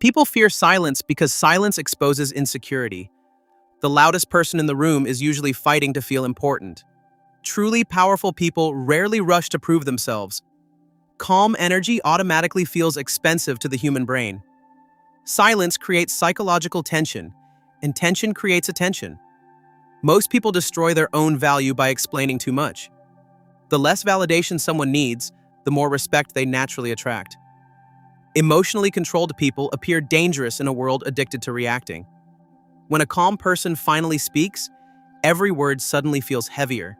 People fear silence because silence exposes insecurity. The loudest person in the room is usually fighting to feel important. Truly powerful people rarely rush to prove themselves. Calm energy automatically feels expensive to the human brain. Silence creates psychological tension, and tension creates attention. Most people destroy their own value by explaining too much. The less validation someone needs, the more respect they naturally attract. Emotionally controlled people appear dangerous in a world addicted to reacting. When a calm person finally speaks, every word suddenly feels heavier.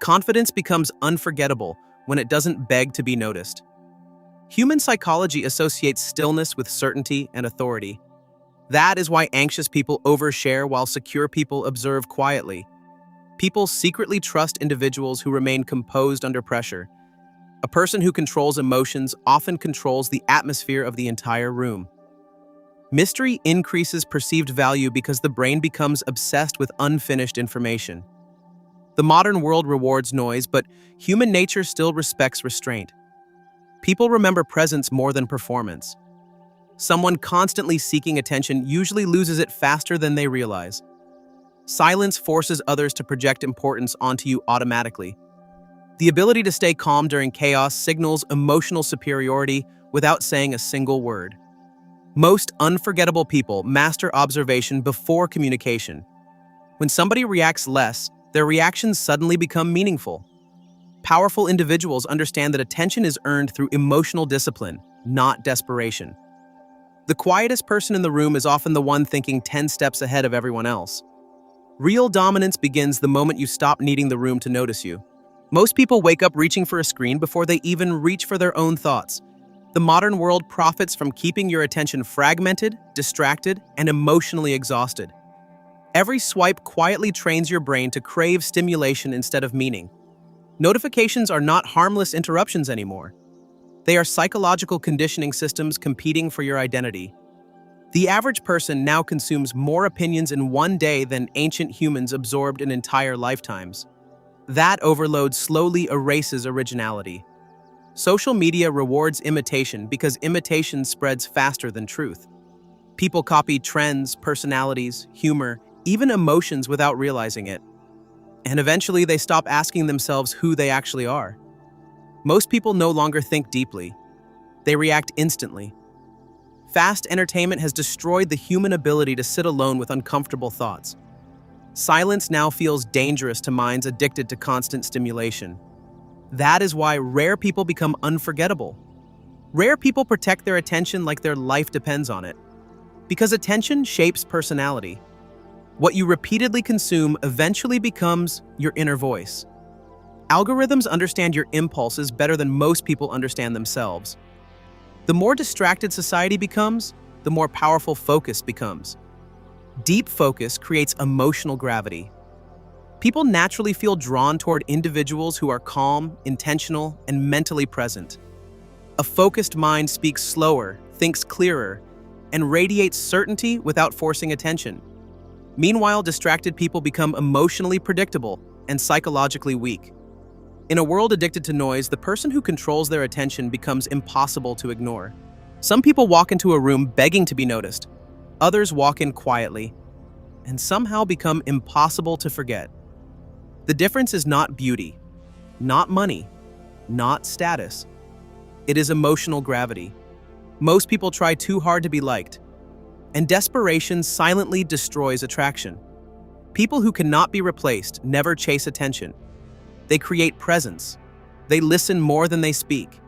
Confidence becomes unforgettable when it doesn't beg to be noticed. Human psychology associates stillness with certainty and authority. That is why anxious people overshare while secure people observe quietly. People secretly trust individuals who remain composed under pressure. A person who controls emotions often controls the atmosphere of the entire room. Mystery increases perceived value because the brain becomes obsessed with unfinished information. The modern world rewards noise, but human nature still respects restraint. People remember presence more than performance. Someone constantly seeking attention usually loses it faster than they realize. Silence forces others to project importance onto you automatically. The ability to stay calm during chaos signals emotional superiority without saying a single word. Most unforgettable people master observation before communication. When somebody reacts less, their reactions suddenly become meaningful. Powerful individuals understand that attention is earned through emotional discipline, not desperation. The quietest person in the room is often the one thinking 10 steps ahead of everyone else. Real dominance begins the moment you stop needing the room to notice you. Most people wake up reaching for a screen before they even reach for their own thoughts. The modern world profits from keeping your attention fragmented, distracted, and emotionally exhausted. Every swipe quietly trains your brain to crave stimulation instead of meaning. Notifications are not harmless interruptions anymore. They are psychological conditioning systems competing for your identity. The average person now consumes more opinions in one day than ancient humans absorbed in entire lifetimes. That overload slowly erases originality. Social media rewards imitation because imitation spreads faster than truth. People copy trends, personalities, humor, even emotions without realizing it. And eventually they stop asking themselves who they actually are. Most people no longer think deeply. They react instantly. Fast entertainment has destroyed the human ability to sit alone with uncomfortable thoughts. Silence now feels dangerous to minds addicted to constant stimulation. That is why rare people become unforgettable. Rare people protect their attention like their life depends on it. Because attention shapes personality. What you repeatedly consume eventually becomes your inner voice. Algorithms understand your impulses better than most people understand themselves. The more distracted society becomes, the more powerful focus becomes. Deep focus creates emotional gravity. People naturally feel drawn toward individuals who are calm, intentional, and mentally present. A focused mind speaks slower, thinks clearer, and radiates certainty without forcing attention. Meanwhile, distracted people become emotionally predictable and psychologically weak. In a world addicted to noise, the person who controls their attention becomes impossible to ignore. Some people walk into a room begging to be noticed. Others walk in quietly and somehow become impossible to forget. The difference is not beauty, not money, not status. It is emotional gravity. Most people try too hard to be liked, and desperation silently destroys attraction. People who cannot be replaced never chase attention. They create presence. They listen more than they speak.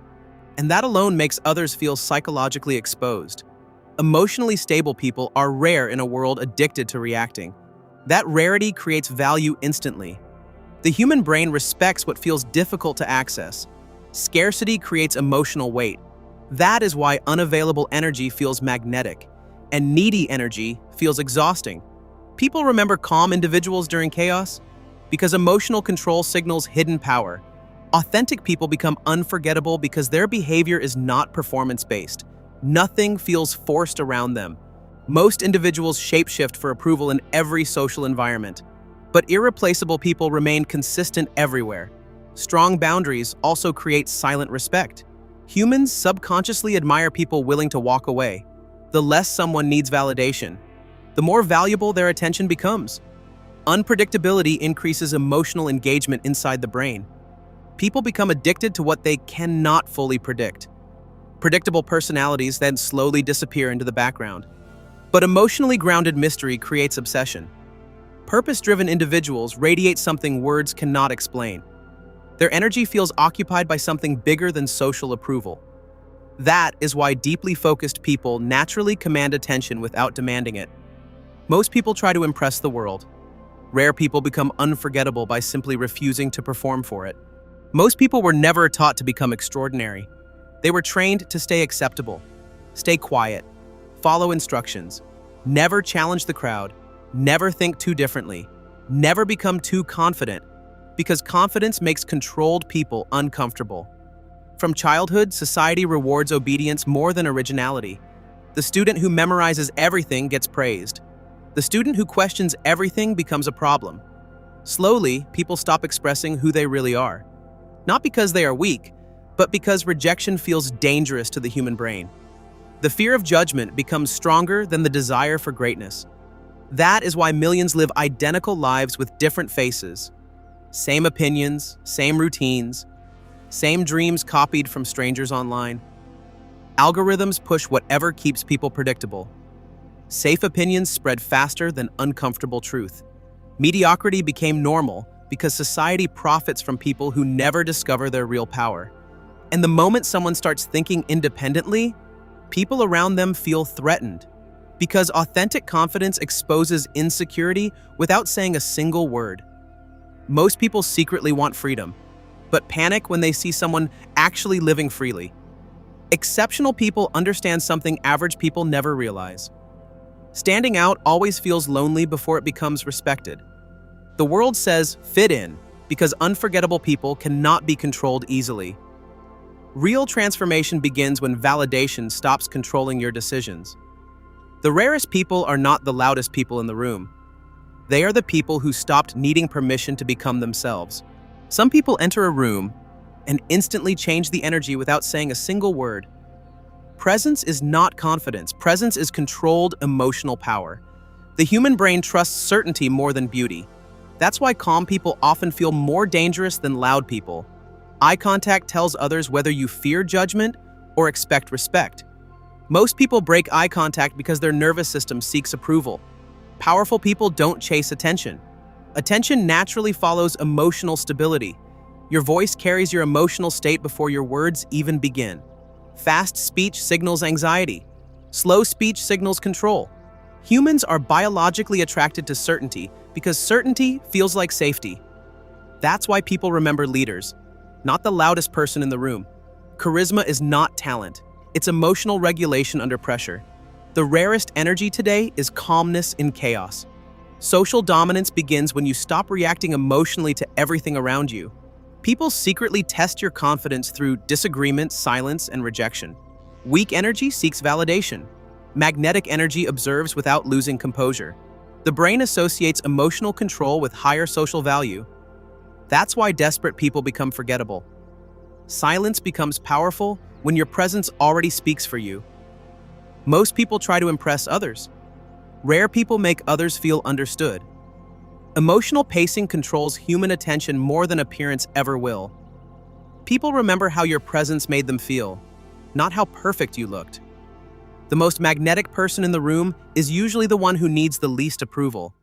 And that alone makes others feel psychologically exposed. Emotionally stable people are rare in a world addicted to reacting. That rarity creates value instantly. The human brain respects what feels difficult to access. Scarcity creates emotional weight. That is why unavailable energy feels magnetic, and needy energy feels exhausting. People remember calm individuals during chaos because emotional control signals hidden power. Authentic people become unforgettable because their behavior is not performance-based. Nothing feels forced around them. Most individuals shapeshift for approval in every social environment. But irreplaceable people remain consistent everywhere. Strong boundaries also create silent respect. Humans subconsciously admire people willing to walk away. The less someone needs validation, the more valuable their attention becomes. Unpredictability increases emotional engagement inside the brain. People become addicted to what they cannot fully predict. Predictable personalities then slowly disappear into the background. But emotionally grounded mystery creates obsession. Purpose-driven individuals radiate something words cannot explain. Their energy feels occupied by something bigger than social approval. That is why deeply focused people naturally command attention without demanding it. Most people try to impress the world. Rare people become unforgettable by simply refusing to perform for it. Most people were never taught to become extraordinary. They were trained to stay acceptable, stay quiet, follow instructions, never challenge the crowd, never think too differently, never become too confident, because confidence makes controlled people uncomfortable. From childhood, society rewards obedience more than originality. The student who memorizes everything gets praised. The student who questions everything becomes a problem. Slowly, people stop expressing who they really are. Not because they are weak, but because rejection feels dangerous to the human brain. The fear of judgment becomes stronger than the desire for greatness. That is why millions live identical lives with different faces. Same opinions, same routines, same dreams copied from strangers online. Algorithms push whatever keeps people predictable. Safe opinions spread faster than uncomfortable truth. Mediocrity became normal because society profits from people who never discover their real power. And the moment someone starts thinking independently, people around them feel threatened. Because authentic confidence exposes insecurity without saying a single word. Most people secretly want freedom, but panic when they see someone actually living freely. Exceptional people understand something average people never realize. Standing out always feels lonely before it becomes respected. The world says fit in because unforgettable people cannot be controlled easily. Real transformation begins when validation stops controlling your decisions. The rarest people are not the loudest people in the room. They are the people who stopped needing permission to become themselves. Some people enter a room and instantly change the energy without saying a single word. Presence is not confidence. Presence is controlled emotional power. The human brain trusts certainty more than beauty. That's why calm people often feel more dangerous than loud people. Eye contact tells others whether you fear judgment or expect respect. Most people break eye contact because their nervous system seeks approval. Powerful people don't chase attention. Attention naturally follows emotional stability. Your voice carries your emotional state before your words even begin. Fast speech signals anxiety. Slow speech signals control. Humans are biologically attracted to certainty because certainty feels like safety. That's why people remember leaders, not the loudest person in the room. Charisma is not talent. It's emotional regulation under pressure. The rarest energy today is calmness in chaos. Social dominance begins when you stop reacting emotionally to everything around you. People secretly test your confidence through disagreement, silence, and rejection. Weak energy seeks validation. Magnetic energy observes without losing composure. The brain associates emotional control with higher social value. That's why desperate people become forgettable. Silence becomes powerful when your presence already speaks for you. Most people try to impress others. Rare people make others feel understood. Emotional pacing controls human attention more than appearance ever will. People remember how your presence made them feel, not how perfect you looked. The most magnetic person in the room is usually the one who needs the least approval.